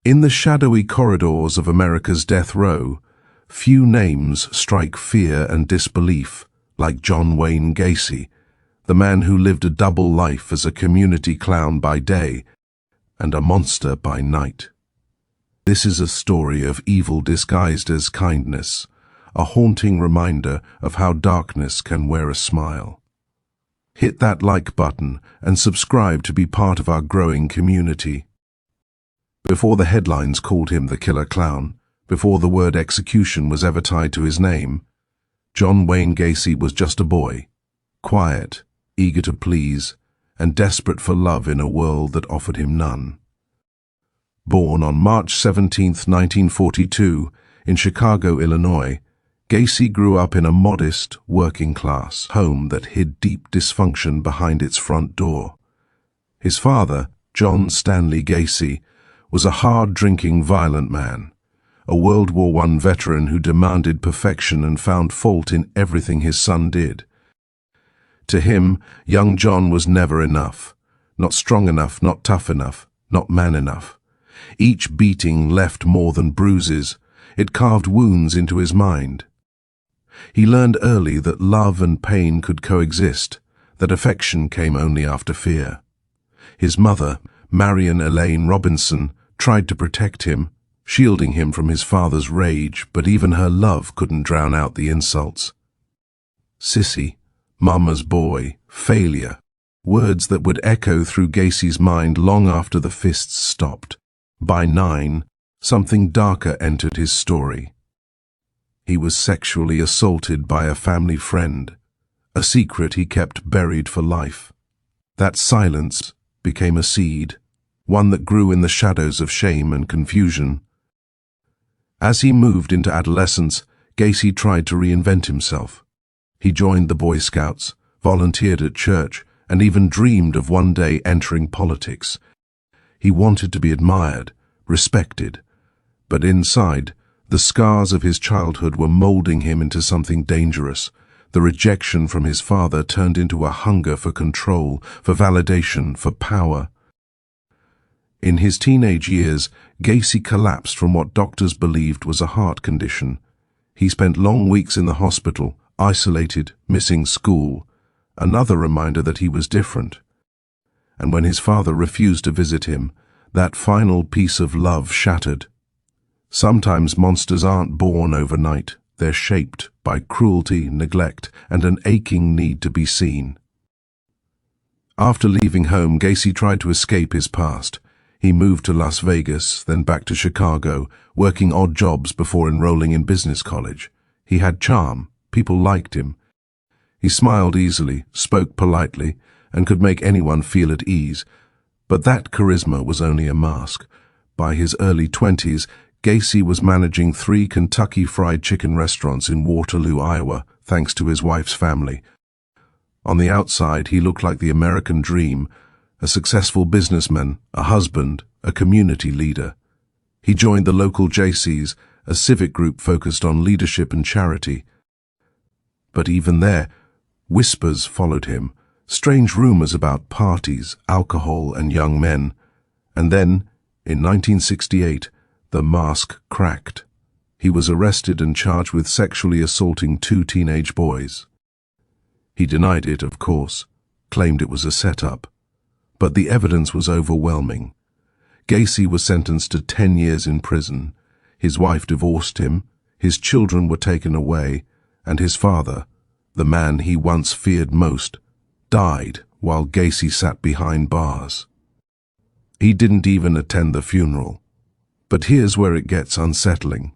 In the shadowy corridors of America's death row, few names strike fear and disbelief like John Wayne Gacy, the man who lived a double life as a community clown by day and a monster by night. This is a story of evil disguised as kindness, a haunting reminder of how darkness can wear a smile. Hit that like button and subscribe to be part of our growing community. Before the headlines called him the killer clown, before the word execution was ever tied to his name, John Wayne Gacy was just a boy, quiet, eager to please, and desperate for love in a world that offered him none. Born on March 17, 1942, in Chicago, Illinois, Gacy grew up in a modest, working-class home that hid deep dysfunction behind its front door. His father, John Stanley Gacy, was a hard-drinking, violent man, a World War I veteran who demanded perfection and found fault in everything his son did. To him, young John was never enough, not strong enough, not tough enough, not man enough. Each beating left more than bruises. It carved wounds into his mind. He learned early that love and pain could coexist, that affection came only after fear. His mother, Marion Elaine Robinson, tried to protect him, shielding him from his father's rage, but even her love couldn't drown out the insults. Sissy, Mama's boy, failure, words that would echo through Gacy's mind long after the fists stopped. By 9, something darker entered his story. He was sexually assaulted by a family friend, a secret he kept buried for life. That silence became a seed, one that grew in the shadows of shame and confusion. As he moved into adolescence, Gacy tried to reinvent himself. He joined the Boy Scouts, volunteered at church, and even dreamed of one day entering politics. He wanted to be admired, respected, but inside, the scars of his childhood were molding him into something dangerous. The rejection from his father turned into a hunger for control, for validation, for power. In his teenage years, Gacy collapsed from what doctors believed was a heart condition. He spent long weeks in the hospital, isolated, missing school, another reminder that he was different. And when his father refused to visit him, that final piece of love shattered. Sometimes monsters aren't born overnight. They're shaped by cruelty, neglect, and an aching need to be seen. After leaving home, Gacy tried to escape his past. He moved to Las Vegas, then back to Chicago, working odd jobs before enrolling in business college. He had charm. People liked him. He smiled easily, spoke politely, and could make anyone feel at ease. But that charisma was only a mask. By his early 20s, Gacy was managing 3 Kentucky Fried Chicken restaurants in Waterloo, Iowa, thanks to his wife's family. On the outside, he looked like the American dream, a successful businessman, a husband, a community leader. He joined the local JCs, a civic group focused on leadership and charity. But even there, whispers followed him, strange rumors about parties, alcohol, and young men. And then, in 1968, the mask cracked. He was arrested and charged with sexually assaulting 2 teenage boys. He denied it, of course, claimed it was a setup. But the evidence was overwhelming. Gacy was sentenced to 10 years in prison. His wife divorced him, his children were taken away, and his father, the man he once feared most, died while Gacy sat behind bars. He didn't even attend the funeral. But here's where it gets unsettling.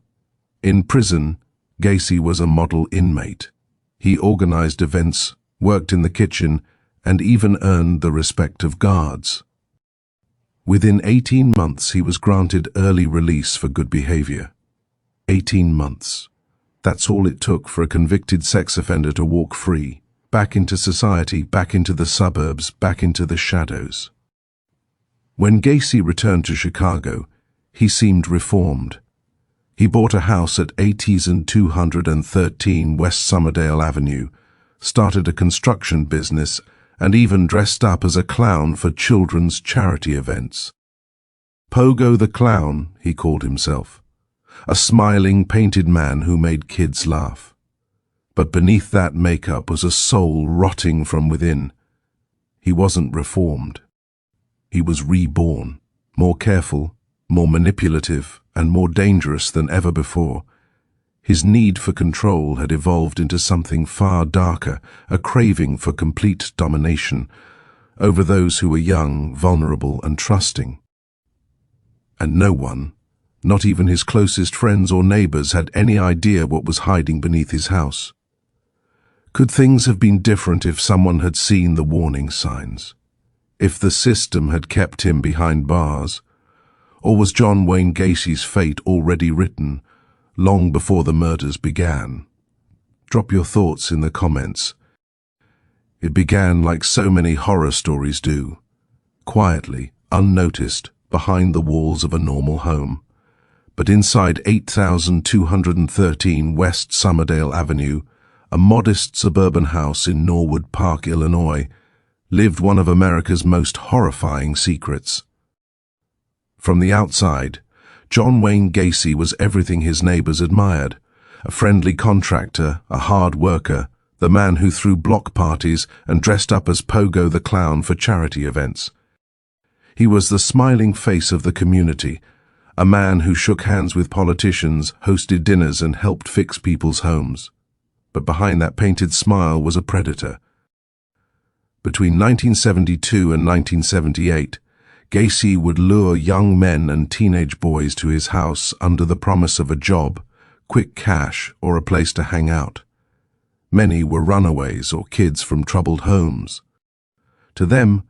In prison, Gacy was a model inmate. He organized events, worked in the kitchen, and even earned the respect of guards. Within 18 months, he was granted early release for good behavior. 18 months. That's all it took for a convicted sex offender to walk free, back into society, back into the suburbs, back into the shadows. When Gacy returned to Chicago, he seemed reformed. He bought a house at 8213 West Somerdale Avenue, started a construction business, and even dressed up as a clown for children's charity events. Pogo the Clown, he called himself. A smiling, painted man who made kids laugh. But beneath that makeup was a soul rotting from within. He wasn't reformed. He was reborn, more careful, more manipulative, and more dangerous than ever before. His need for control had evolved into something far darker, a craving for complete domination over those who were young, vulnerable, and trusting. And no one, not even his closest friends or neighbors, had any idea what was hiding beneath his house. Could things have been different if someone had seen the warning signs? If the system had kept him behind bars? Or was John Wayne Gacy's fate already written, long before the murders began? Drop your thoughts in the comments. It began like so many horror stories do, quietly, unnoticed, behind the walls of a normal home. But inside 8213 West Summerdale Avenue, a modest suburban house in Norwood Park, Illinois, lived one of America's most horrifying secrets. From the outside, John Wayne Gacy was everything his neighbors admired: a friendly contractor, a hard worker, the man who threw block parties and dressed up as Pogo the Clown for charity events. He was the smiling face of the community, a man who shook hands with politicians, hosted dinners, and helped fix people's homes. But behind that painted smile was a predator. Between 1972 and 1978, Gacy would lure young men and teenage boys to his house under the promise of a job, quick cash, or a place to hang out. Many were runaways or kids from troubled homes. To them,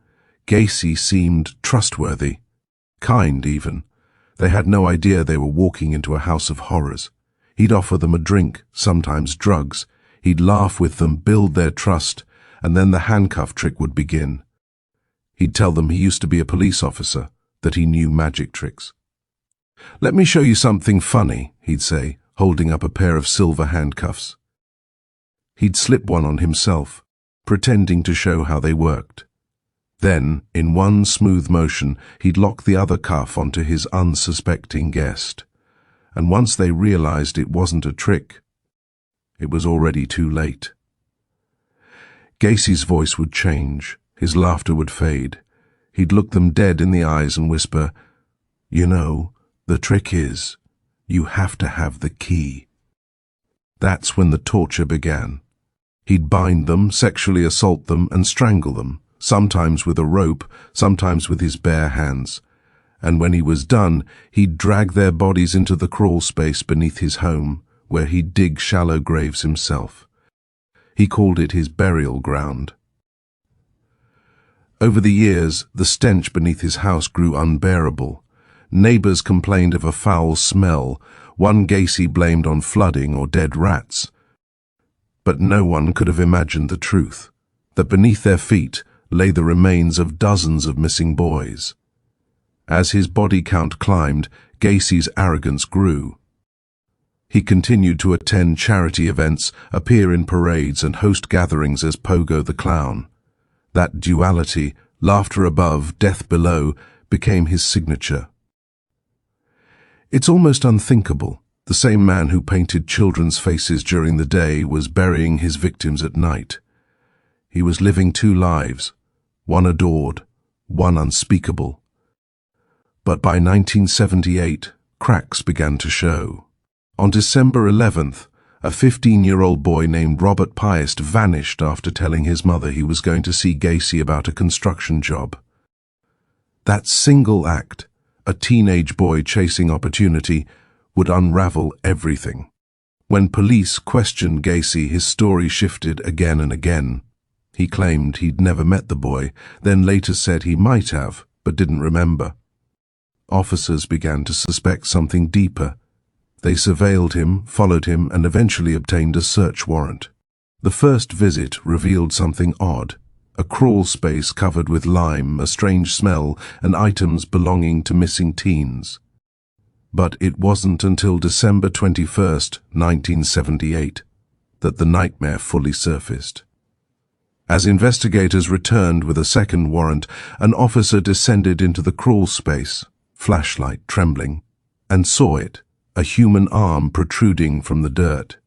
Gacy seemed trustworthy, kind even. They had no idea they were walking into a house of horrors. He'd offer them a drink, sometimes drugs. He'd laugh with them, build their trust, and then the handcuff trick would begin. He'd tell them he used to be a police officer, that he knew magic tricks. "Let me show you something funny," he'd say, holding up a pair of silver handcuffs. He'd slip one on himself, pretending to show how they worked. Then, in one smooth motion, he'd lock the other cuff onto his unsuspecting guest. And once they realized it wasn't a trick, it was already too late. Gacy's voice would change. His laughter would fade. He'd look them dead in the eyes and whisper, "You know, the trick is, you have to have the key." That's when the torture began. He'd bind them, sexually assault them, and strangle them, sometimes with a rope, sometimes with his bare hands. And when he was done, he'd drag their bodies into the crawl space beneath his home, where he'd dig shallow graves himself. He called it his burial ground. Over the years, the stench beneath his house grew unbearable. Neighbors complained of a foul smell, one Gacy blamed on flooding or dead rats. But no one could have imagined the truth, that beneath their feet lay the remains of dozens of missing boys. As his body count climbed, Gacy's arrogance grew. He continued to attend charity events, appear in parades, and host gatherings as Pogo the Clown. That duality, laughter above, death below, became his signature. It's almost unthinkable. The same man who painted children's faces during the day was burying his victims at night. He was living two lives, one adored, one unspeakable. But by 1978, cracks began to show. On December 11th, a 15-year-old boy named Robert Piest vanished after telling his mother he was going to see Gacy about a construction job. That single act, a teenage boy chasing opportunity, would unravel everything. When police questioned Gacy, his story shifted again and again. He claimed he'd never met the boy, then later said he might have, but didn't remember. Officers began to suspect something deeper. They surveilled him, followed him, and eventually obtained a search warrant. The first visit revealed something odd: a crawl space covered with lime, a strange smell, and items belonging to missing teens. But it wasn't until December 21st, 1978, that the nightmare fully surfaced. As investigators returned with a second warrant, an officer descended into the crawl space, flashlight trembling, and saw it, a human arm protruding from the dirt.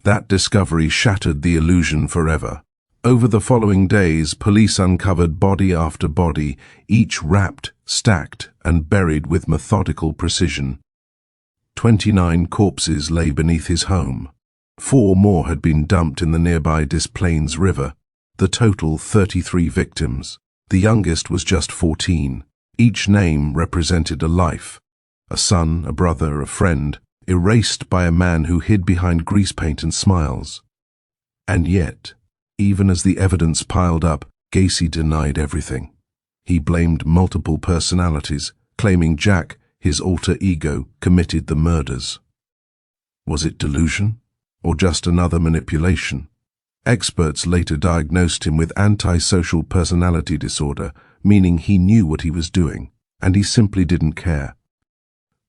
That discovery shattered the illusion forever. Over the following days, police uncovered body after body, each wrapped, stacked, and buried with methodical precision. 29 corpses lay beneath his home. 4 more had been dumped in the nearby Des Plaines River. The total 33 victims. The youngest was just 14. Each name represented a life. A son, a brother, a friend, erased by a man who hid behind grease paint and smiles. And yet, even as the evidence piled up, Gacy denied everything. He blamed multiple personalities, claiming Jack, his alter ego, committed the murders. Was it delusion, or just another manipulation? Experts later diagnosed him with antisocial personality disorder, meaning he knew what he was doing, and he simply didn't care.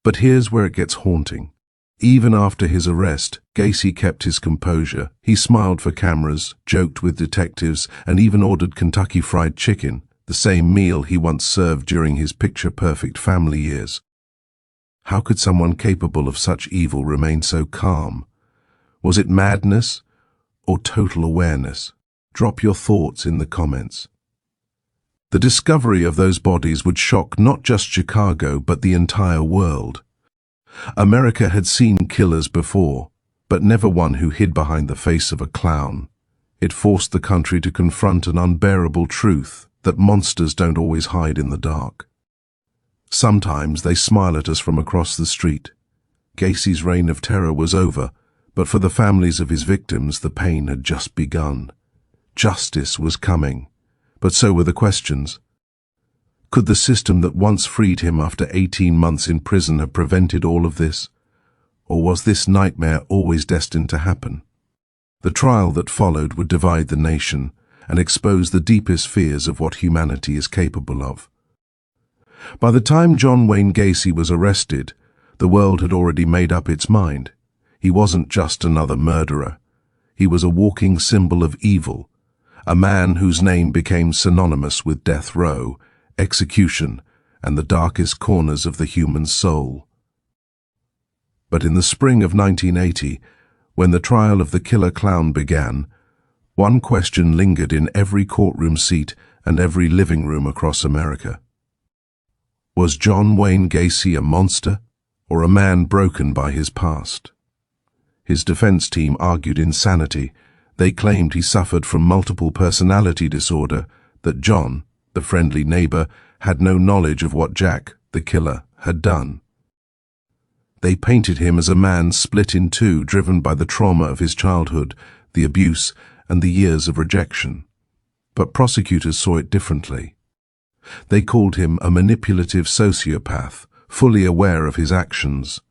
But here's where it gets haunting. Even after his arrest, Gacy kept his composure. He smiled for cameras, joked with detectives, and even ordered Kentucky Fried Chicken, the same meal he once served during his picture-perfect family years. How could someone capable of such evil remain so calm? Was it madness or total awareness? Drop your thoughts in the comments. The discovery of those bodies would shock not just Chicago, but the entire world. America had seen killers before, but never one who hid behind the face of a clown. It forced the country to confront an unbearable truth that monsters don't always hide in the dark. Sometimes they smile at us from across the street. Gacy's reign of terror was over, but for the families of his victims, the pain had just begun. Justice was coming, but so were the questions. Could the system that once freed him after 18 months in prison have prevented all of this? Or was this nightmare always destined to happen? The trial that followed would divide the nation and expose the deepest fears of what humanity is capable of. By the time John Wayne Gacy was arrested, the world had already made up its mind. He wasn't just another murderer. He was a walking symbol of evil, a man whose name became synonymous with death row, execution, and the darkest corners of the human soul. But in the spring of 1980, when the trial of the killer clown began, one question lingered in every courtroom seat and every living room across America. Was John Wayne Gacy a monster, or a man broken by his past? His defense team argued insanity. They claimed he suffered from multiple personality disorder, that John, the friendly neighbor, had no knowledge of what Jack, the killer, had done. They painted him as a man split in two, driven by the trauma of his childhood, the abuse, and the years of rejection. But prosecutors saw it differently. They called him a manipulative sociopath, fully aware of his actions.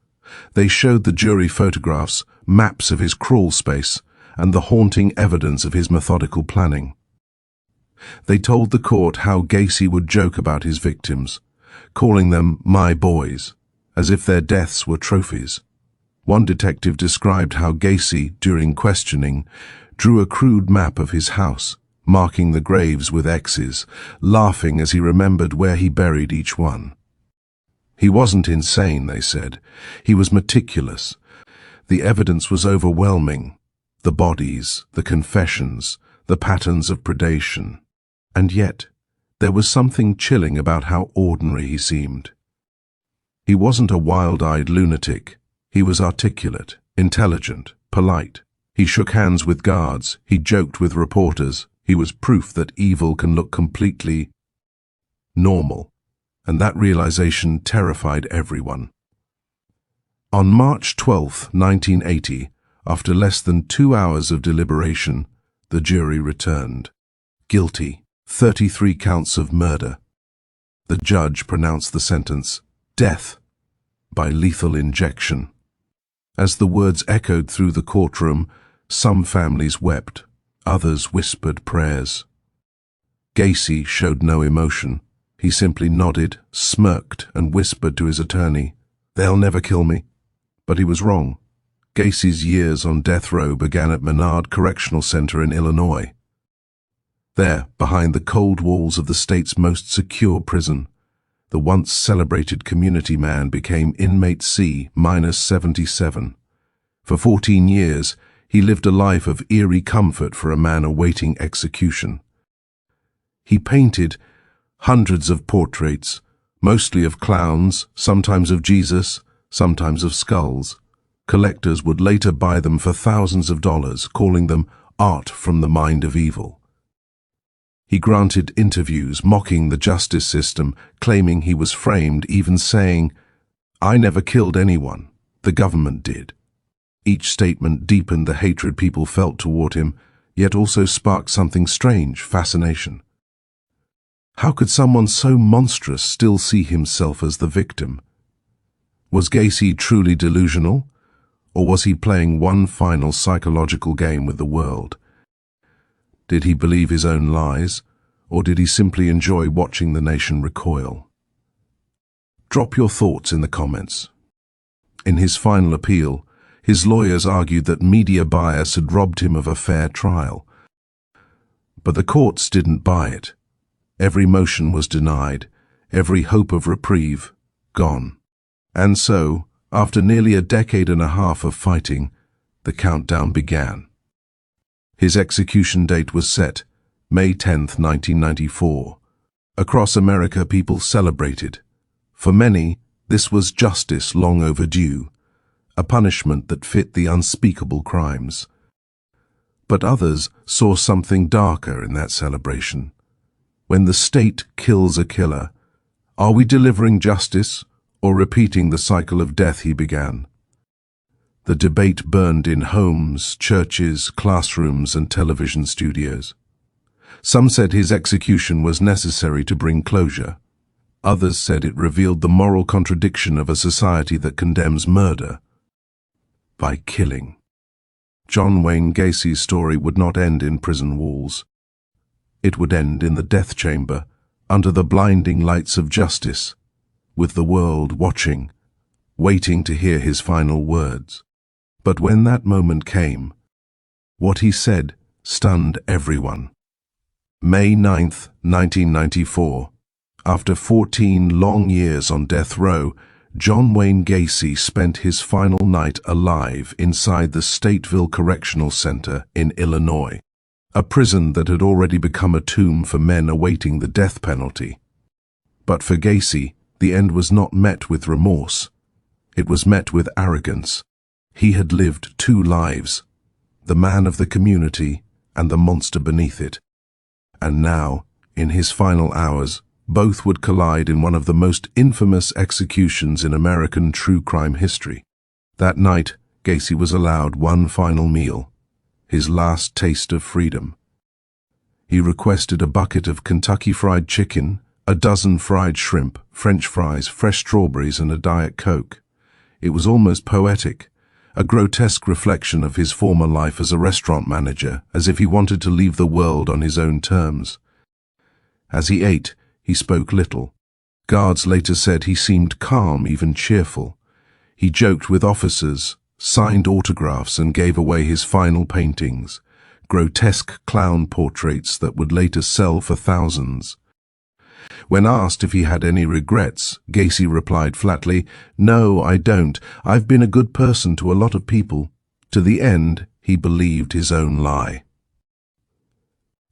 They showed the jury photographs, maps of his crawl space, and the haunting evidence of his methodical planning. They told the court how Gacy would joke about his victims, calling them "my boys," as if their deaths were trophies. One detective described how Gacy, during questioning, drew a crude map of his house, marking the graves with X's, laughing as he remembered where he buried each one. He wasn't insane, they said. He was meticulous. The evidence was overwhelming. The bodies, the confessions, the patterns of predation. And yet, there was something chilling about how ordinary he seemed. He wasn't a wild-eyed lunatic. He was articulate, intelligent, polite. He shook hands with guards. He joked with reporters. He was proof that evil can look completely normal, and that realization terrified everyone. On March 12, 1980, after less than 2 hours of deliberation, the jury returned. Guilty, 33 counts of murder. The judge pronounced the sentence, death by lethal injection. As the words echoed through the courtroom, some families wept. Others whispered prayers. Gacy showed no emotion. He simply nodded, smirked, and whispered to his attorney, "They'll never kill me." But he was wrong. Gacy's years on death row began at Menard Correctional Center in Illinois. There, behind the cold walls of the state's most secure prison, the once celebrated community man became inmate C-77. For 14 years, he lived a life of eerie comfort for a man awaiting execution. He painted hundreds of portraits, mostly of clowns, sometimes of Jesus, sometimes of skulls. Collectors would later buy them for thousands of dollars, calling them art from the mind of evil. He granted interviews mocking the justice system, claiming he was framed, even saying, "I never killed anyone, the government did." Each statement deepened the hatred people felt toward him, yet also sparked something strange, fascination. How could someone so monstrous still see himself as the victim? Was Gacy truly delusional, or was he playing one final psychological game with the world? Did he believe his own lies, or did he simply enjoy watching the nation recoil? Drop your thoughts in the comments. In his final appeal, his lawyers argued that media bias had robbed him of a fair trial. But the courts didn't buy it. Every motion was denied, every hope of reprieve gone. And so, after nearly a decade and a half of fighting, the countdown began. His execution date was set, May 10, 1994. Across America, people celebrated. For many, this was justice long overdue, a punishment that fit the unspeakable crimes. But others saw something darker in that celebration. When the state kills a killer, are we delivering justice or repeating the cycle of death he began? The debate burned in homes, churches, classrooms, and television studios. Some said his execution was necessary to bring closure. Others said it revealed the moral contradiction of a society that condemns murder by killing. John Wayne Gacy's story would not end in prison walls. It would end in the death chamber, under the blinding lights of justice, with the world watching, waiting to hear his final words. But when that moment came, what he said stunned everyone. May 9, 1994. After 14 long years on death row, John Wayne Gacy spent his final night alive inside the Stateville Correctional Center in Illinois, a prison that had already become a tomb for men awaiting the death penalty. But for Gacy, the end was not met with remorse. It was met with arrogance. He had lived two lives, the man of the community and the monster beneath it. And now, in his final hours, both would collide in one of the most infamous executions in American true crime history. That night, Gacy was allowed one final meal, his last taste of freedom. He requested a bucket of Kentucky Fried Chicken, a dozen fried shrimp, French fries, fresh strawberries, and a Diet Coke. It was almost poetic, a grotesque reflection of his former life as a restaurant manager, as if he wanted to leave the world on his own terms. As he ate, he spoke little. Guards later said he seemed calm, even cheerful. He joked with officers, signed autographs, and gave away his final paintings, grotesque clown portraits that would later sell for thousands. When asked if he had any regrets, Gacy replied flatly, "No, I don't. I've been a good person to a lot of people." To the end, he believed his own lie.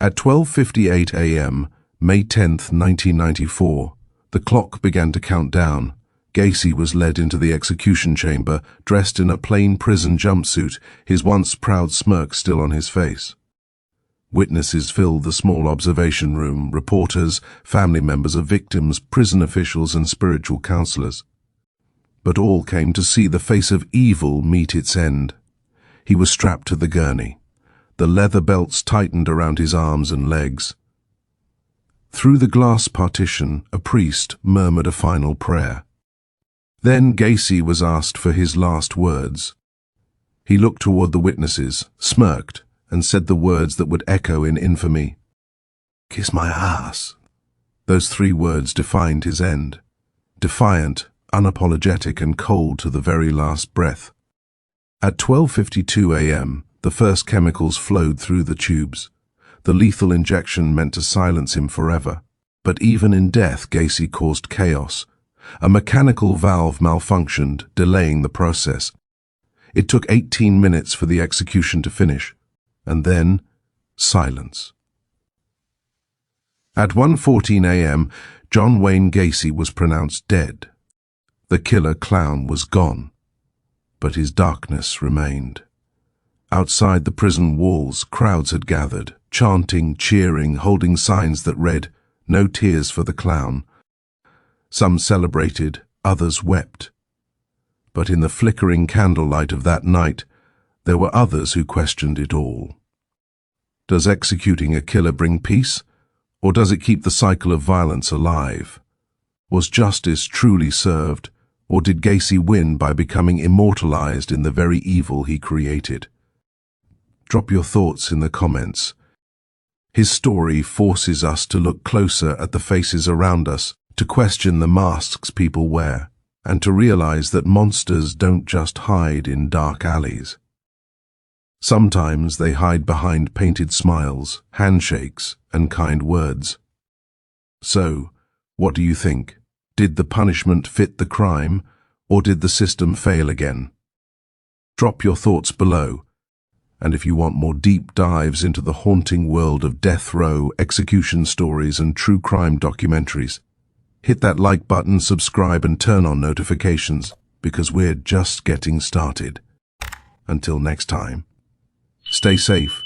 At 12:58 a.m., May 10, 1994, the clock began to count down. Gacy was led into the execution chamber, dressed in a plain prison jumpsuit, his once proud smirk still on his face. Witnesses filled the small observation room, reporters, family members of victims, prison officials, and spiritual counselors. But all came to see the face of evil meet its end. He was strapped to the gurney. The leather belts tightened around his arms and legs. Through the glass partition, a priest murmured a final prayer. Then Gacy was asked for his last words. He looked toward the witnesses, smirked, and said the words that would echo in infamy. "Kiss my ass." Those three words defined his end. Defiant, unapologetic, and cold to the very last breath. At 12:52 a.m., the first chemicals flowed through the tubes. The lethal injection meant to silence him forever. But even in death, Gacy caused chaos. A mechanical valve malfunctioned, delaying the process. It took 18 minutes for the execution to finish, and then silence. At 1:14 a.m., John Wayne Gacy was pronounced dead. The killer clown was gone, but his darkness remained. Outside the prison walls, crowds had gathered, chanting, cheering, holding signs that read, "No tears for the clown." Some celebrated, others wept. But in the flickering candlelight of that night, there were others who questioned it all. Does executing a killer bring peace, or does it keep the cycle of violence alive? Was justice truly served, or did Gacy win by becoming immortalized in the very evil he created? Drop your thoughts in the comments. His story forces us to look closer at the faces around us, to question the masks people wear, and to realize that monsters don't just hide in dark alleys. Sometimes they hide behind painted smiles, handshakes, and kind words. So, what do you think? Did the punishment fit the crime, or did the system fail again? Drop your thoughts below. And if you want more deep dives into the haunting world of death row, execution stories, and true crime documentaries, hit that like button, subscribe, and turn on notifications, because we're just getting started. Until next time, stay safe,